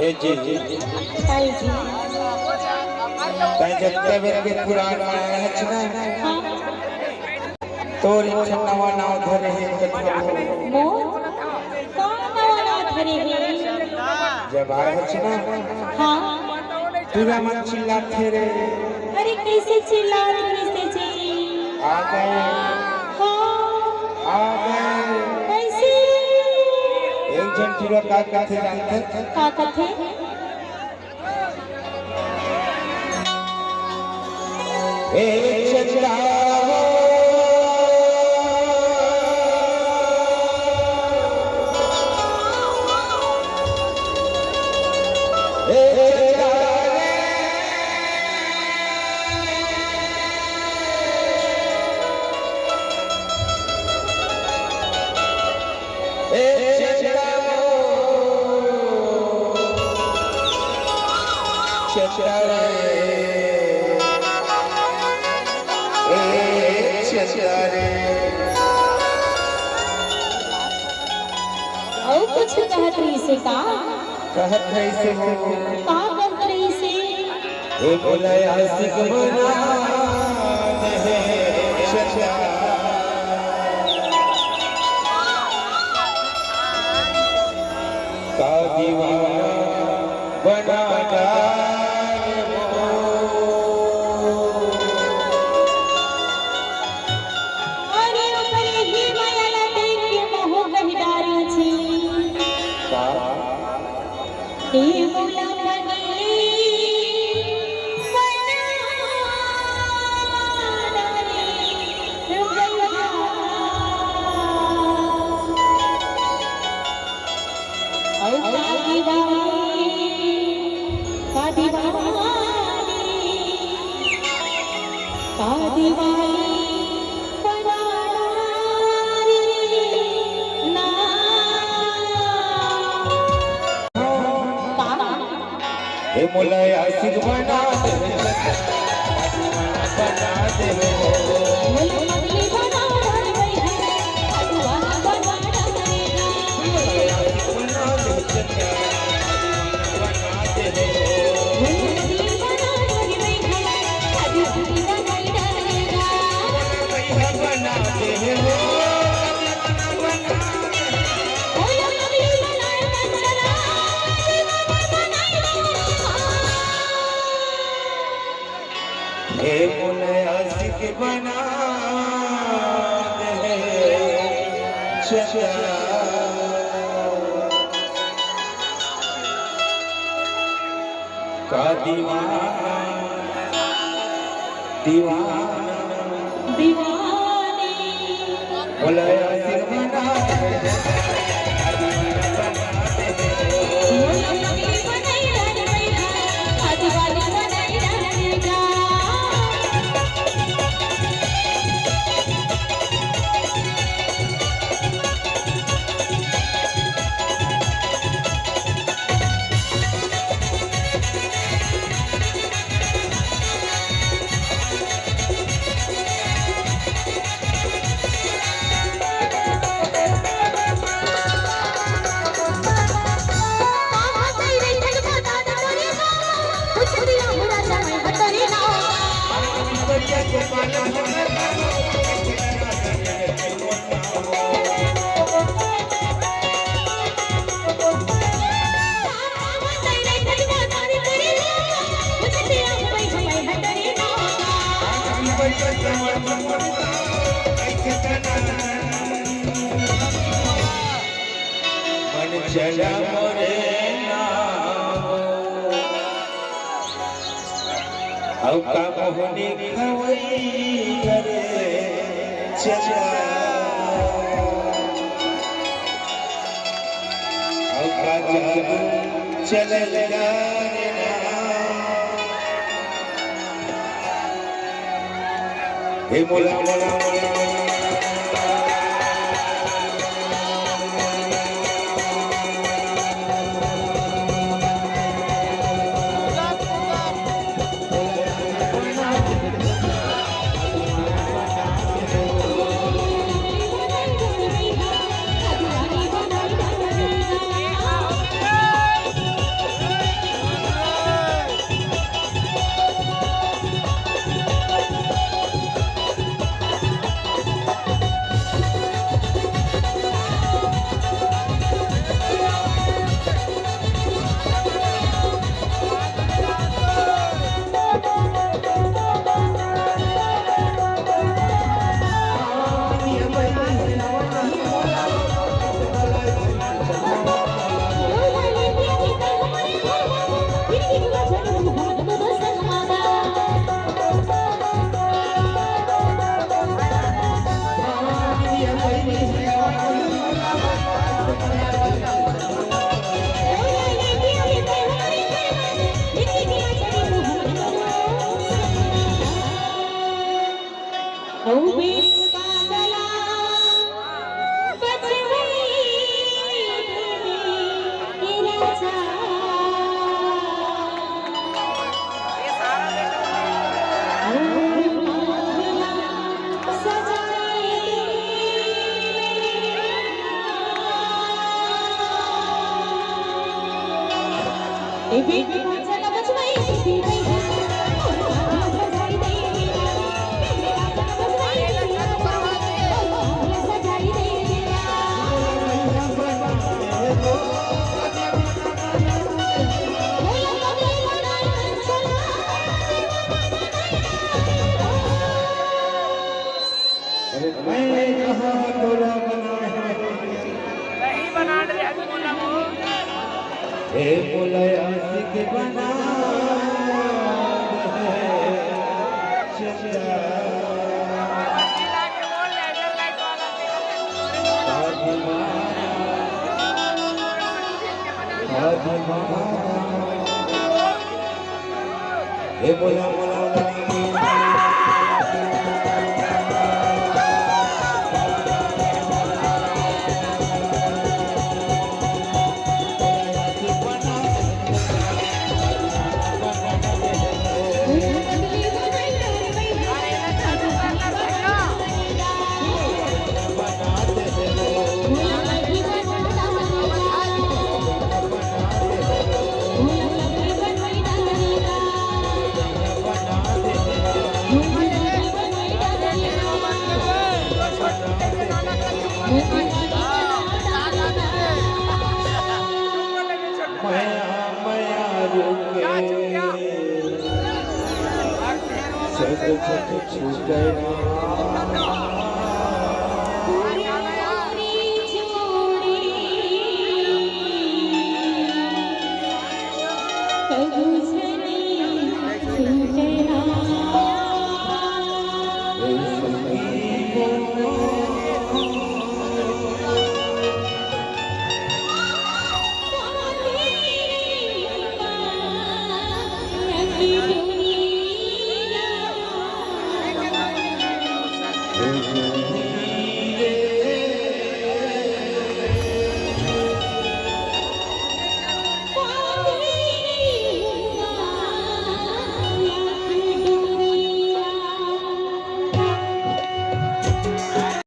ए जी ताई जी ताई जब तब के पुराण माया है ना तोरी छन्नवा नाव धरे है मो कौन नवा नाव धरे है जब आए है ना हां पूरा मन चिल्ला थे रे अरे कैसे चिल्ला कैसे जी आ गए हां आ गए कैसे एक जन पूरा का थे जानते का कथे ए चंदा और कुछ कहत रही से का कहत रही से का कहत रही से ए बोले आशिक बना दे चचा का दीवाना बना मोला आशिक बना दे बना दे मोला मगली बना दे अडवाना बना दे मोला आशिक बना दे चचा बना दे मोला मगली बना दे अडवाना बना दे बना दे हो ए मोले आशिक बना दे चचा का दीवाना दीवाना दीवाने मोले आशिक बना दे मोला मगली बना दे अडवाना बना दे मन चला मोरे औ का मोहनी खवई करे चचा औ का जादू चलल गाने ना हे मोला मोला मोला ए बेटी राजा का बचवाई बेटी भैया और राजा सजाई दे मेरा बेटी राजा का बचवाई बेटी राजा और सजाई दे मेरा मैं कहाँ तोरा बना नहीं बना रहे हैं बोला वो हे बोला आशिक बना चंदा चिल्ला के बोल लेजर लाइट वाला हे बोला बोला Thank you.